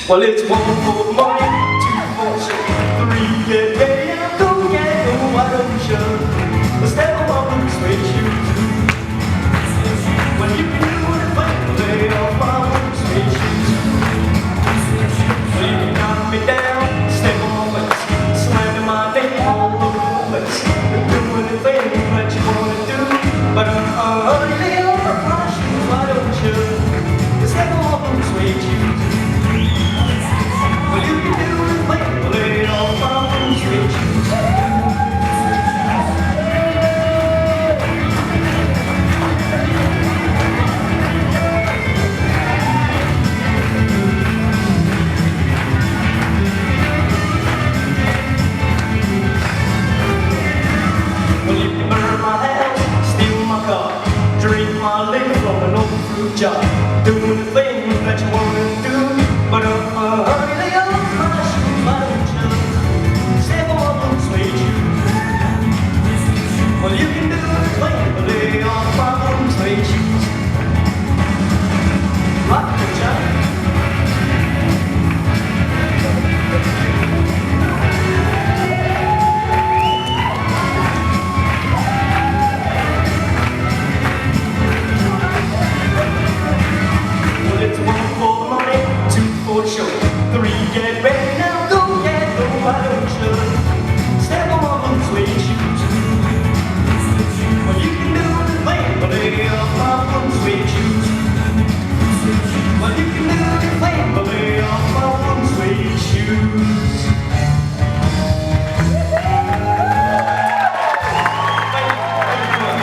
Well, it's 1 for money, 2 for shit, 3 get ready, go, why don't you step on my blue suede shoes? Well, you can do anything, lay off my blue suede shoes. Well, you can knock me down, step on my face, slamming my name all over the place. You can do anything that you wanna do, but lay off my shoes, why don't you step on my blue suede shoes? Well, you can do anything, lay off my blue suede shoes. Drink my liquor from an old fruit jar. Doing the thing that you wanna do, but